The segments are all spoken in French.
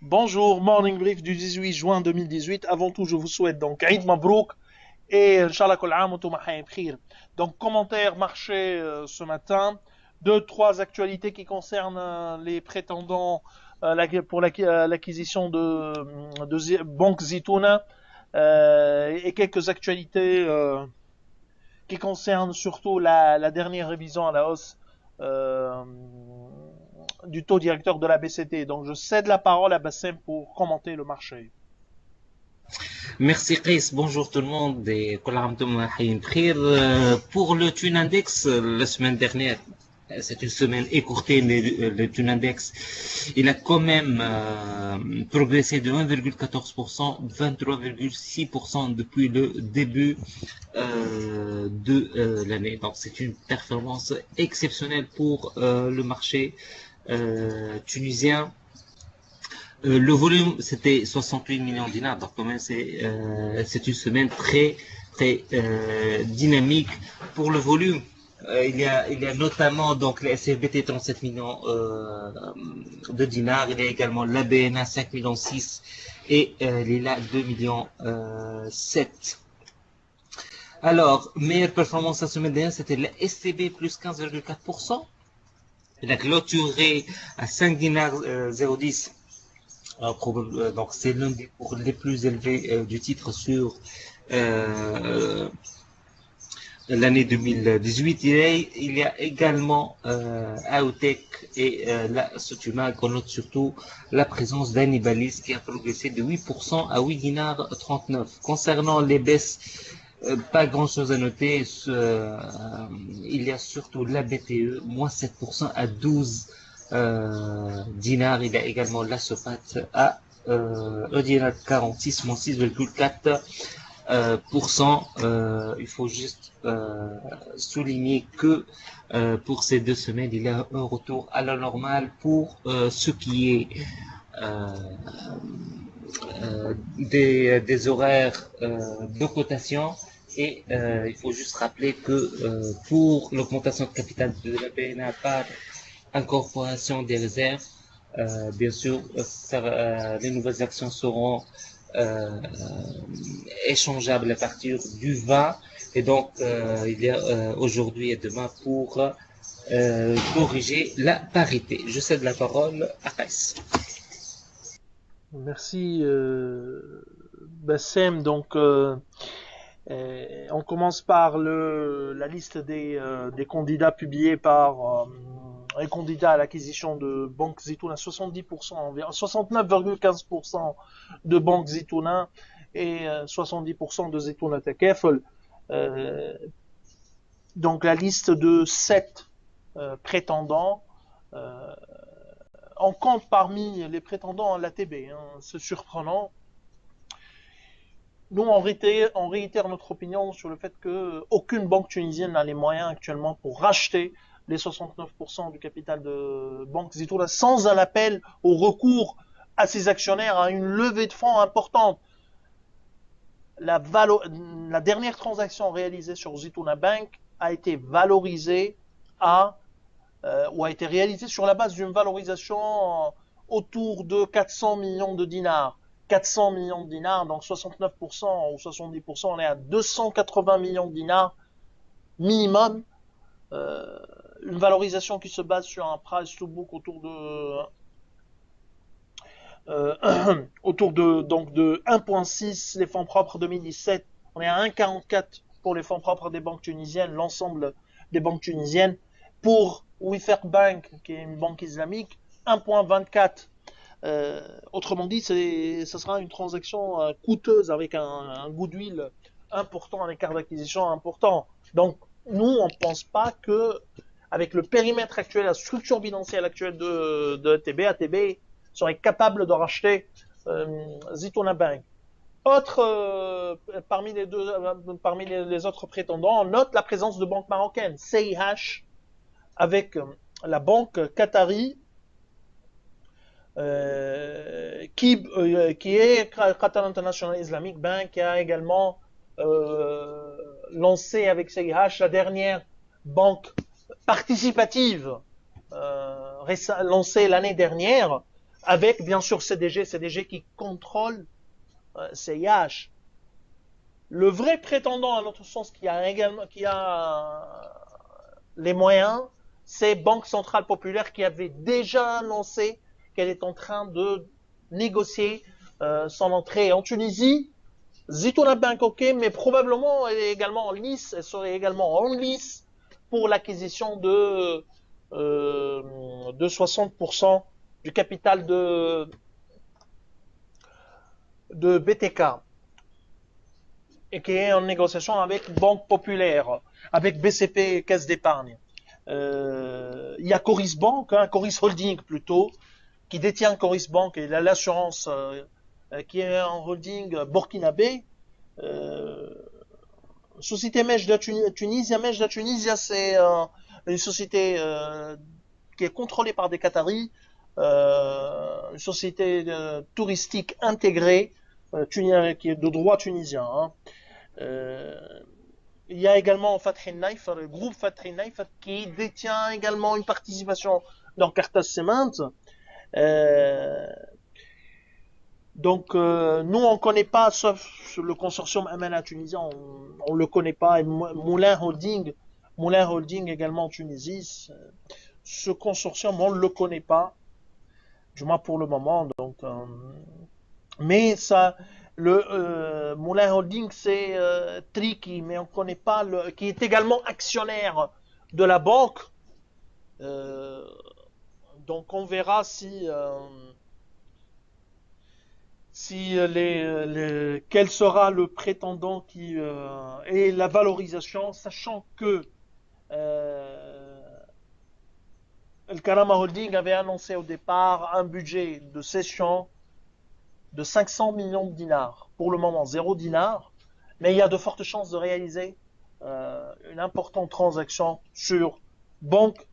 Bonjour, Morning Brief du 18 juin 2018. Avant tout, je vous souhaite donc Eid Mabrouk et Inch'Allah Kol Aam wa Antum Bkhir. Donc, commentaire marché ce matin. Deux, trois actualités qui concernent les prétendants pour l'acquisition de Banque Zitouna et quelques actualités qui concernent surtout la dernière révision à la hausse euh, du taux directeur de la BCT. Donc je cède la parole à Bassem pour commenter le marché. Merci Chris, bonjour tout le monde et كل عام وانتم حيين بخير. Pour le Thune Index, la semaine dernière, c'est une semaine écourtée, mais le Thune Index, il a quand même progressé de 1,14%, 23,6% depuis le début de l'année. Donc c'est une performance exceptionnelle pour le marché tunisien. Le volume, c'était 68 millions de dinars, donc quand même c'est une semaine très dynamique. Pour le volume, il y a notamment donc la SFBT 37 millions de dinars, il y a également la BNA 5 millions 6 et l'ILA 2 millions 7. Alors, meilleure performance la semaine dernière, c'était la SCB plus 15,4%. Elle a clôturé à 5 dinars 0,10. Donc c'est l'un des cours les plus élevés du titre sur l'année 2018. Il y a également Aotech et la Sotuma qu'on note surtout la présence d'Anibalis qui a progressé de 8% à 8 dinars 39. Concernant les baisses, pas grand chose à noter. Il y a surtout la BTE, moins 7% à 12 dinars. Il y a également la Sopat à dinar 46, moins 6,4%. Il faut juste souligner que pour ces 2 semaines, il y a un retour à la normale pour ce qui est des horaires de cotation. Et il faut juste rappeler que pour l'augmentation de capital de la BNA par incorporation des réserves, bien sûr, les nouvelles actions seront échangeables à partir du 20. Et donc, il y a aujourd'hui et demain pour corriger la parité. Je cède la parole à Reiss. Merci Bassem. Donc on commence par la liste des candidats publiés par les candidats à l'acquisition de Banque Zitouna. 70%, environ 69,15% de Banque Zitouna et 70% de Zitouna Takefel. Donc la liste de 7 prétendants. On compte parmi les prétendants à l'ATB. C'est surprenant. Nous, on réitère notre opinion sur le fait qu'aucune banque tunisienne n'a les moyens actuellement pour racheter les 69% du capital de Banque Zitouna sans un appel au recours à ses actionnaires à une levée de fonds importante. La dernière transaction réalisée sur Zitouna Bank a été valorisée ou a été réalisée sur la base d'une valorisation autour de 400 millions de dinars. 400 millions de dinars, donc 69% ou 70%, on est à 280 millions de dinars minimum. Une valorisation qui se base sur un price to book autour de donc de 1,6 les fonds propres 2017. On est à 1,44 pour les fonds propres des banques tunisiennes, l'ensemble des banques tunisiennes. Pour Wifaq Bank, qui est une banque islamique, 1,24. Autrement dit, ce sera une transaction coûteuse avec un goodwill important, un écart d'acquisition important. Donc, nous, on ne pense pas que, avec le périmètre actuel, la structure bilancielle actuelle de ATB serait capable de racheter Zitouna Bank. Parmi les autres prétendants, on note la présence de banques marocaines, CIH, avec la banque qatari, qui est Qatar International Islamic Bank, qui a également lancé avec CIH la dernière banque participative lancée l'année dernière avec bien sûr CDG qui contrôle CIH. Le vrai prétendant, à notre sens, qui a les moyens, c'est Banque Centrale Populaire qui avait déjà annoncé qu'elle est en train de négocier son entrée en Tunisie. Zitouna Bank, ok, mais probablement elle est également en lice, elle serait également en lice pour l'acquisition de 60% du capital de BTK et qui est en négociation avec Banque Populaire, avec BCP Caisse d'épargne. Il y a Coris Bank, Coris Holding plutôt, qui détient Coris Bank et l'assurance qui est en holding burkinabé. Société Mèche de Tunisie. Mèche de Tunisie, c'est une société qui est contrôlée par des Qataris, une société touristique intégrée qui est de droit tunisien. Hein. Il y a également Fatih Naif, le groupe Fatih Naif, qui détient également une participation dans Cartas Cement. Donc nous on connaît pas, sauf le consortium Amana tunisien, on le connaît pas. Et Moulin Holding également en Tunisie, ce consortium on le connaît pas, du moins pour le moment. Donc mais ça, le Moulin Holding c'est Triki, mais on connaît pas qui est également actionnaire de la banque. Donc on verra si quel sera le prétendant qui et la valorisation, sachant que le Karama Holding avait annoncé au départ un budget de cession de 500 millions de dinars. Pour le moment, 0 dinar, mais il y a de fortes chances de réaliser une importante transaction sur Banque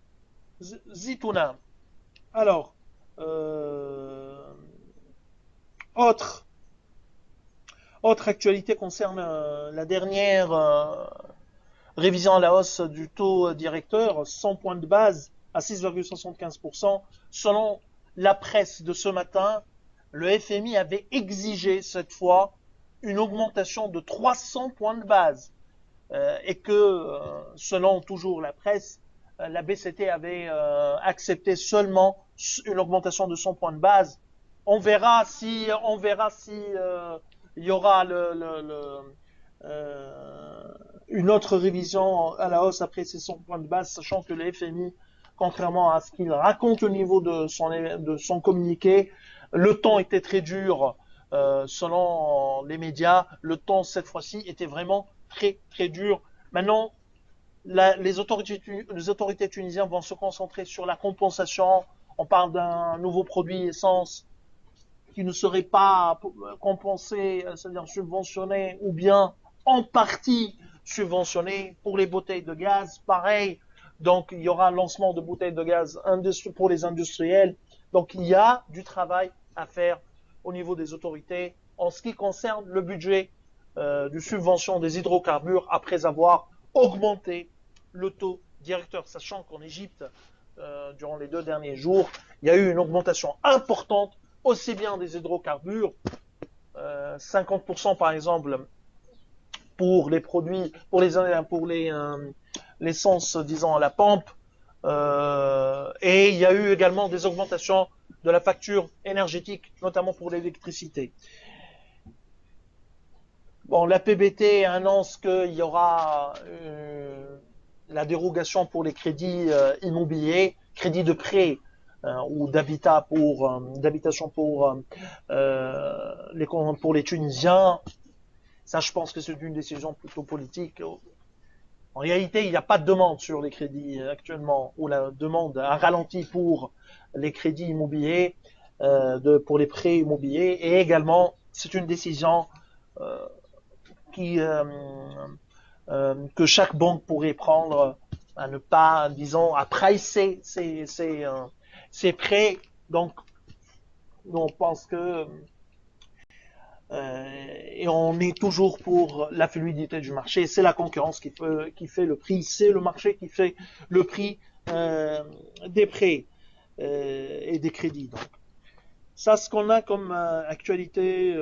Zitouna. Alors, autre actualité concerne la dernière révision à la hausse du taux directeur, 100 points de base à 6,75%. Selon la presse de ce matin, le FMI avait exigé cette fois une augmentation de 300 points de base et que, selon toujours la presse, la BCT avait accepté seulement une augmentation de 100 points de base. On verra si il y aura une autre révision à la hausse après ces 100 points de base, sachant que le FMI, contrairement à ce qu'il raconte au niveau de son communiqué, le temps était très dur selon les médias. Le temps cette fois-ci était vraiment très très dur. Maintenant, les autorités tunisiennes vont se concentrer sur la compensation. On parle d'un nouveau produit essence qui ne serait pas compensé, c'est-à-dire subventionné, ou bien en partie subventionné pour les bouteilles de gaz. Pareil, donc il y aura un lancement de bouteilles de gaz pour les industriels. Donc il y a du travail à faire au niveau des autorités en ce qui concerne le budget de subvention des hydrocarbures après avoir augmenté le taux directeur, sachant qu'en Égypte, durant les 2 derniers jours, il y a eu une augmentation importante aussi bien des hydrocarbures, 50% par exemple pour les produits, pour l'essence, disons à la pompe, et il y a eu également des augmentations de la facture énergétique, notamment pour l'électricité. Bon, la PBT annonce qu'il y aura la dérogation pour les crédits immobiliers, crédits de prêt ou d'habitation pour les Tunisiens. Ça, je pense que c'est une décision plutôt politique. En réalité, il n'y a pas de demande sur les crédits actuellement, ou la demande a ralenti pour les crédits immobiliers, pour les prêts immobiliers, et également, c'est une décision que chaque banque pourrait prendre à ne pas, disons, à pricer ses prêts. Donc, nous, on pense que et on est toujours pour la fluidité du marché. C'est la concurrence qui fait le prix. C'est le marché qui fait le prix des prêts et des crédits. Donc. Ça, ce qu'on a comme actualité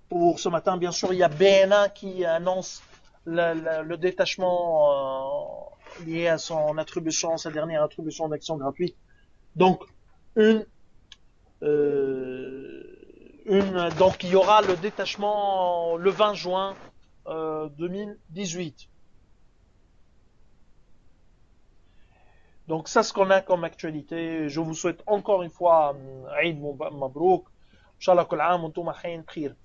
pour ce matin, bien sûr, il y a BNA qui annonce le détachement lié à son attribution, sa dernière attribution d'action gratuite. Donc, une, euh, donc il y aura le détachement le 20 juin 2018. Donc ça, ce qu'on a comme actualité. Je vous souhaite encore une fois Eid Mabrouk. Inch'Allah, kul aam wa antum khayr.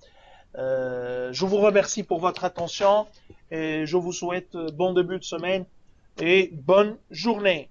Je vous remercie pour votre attention et je vous souhaite bon début de semaine et bonne journée.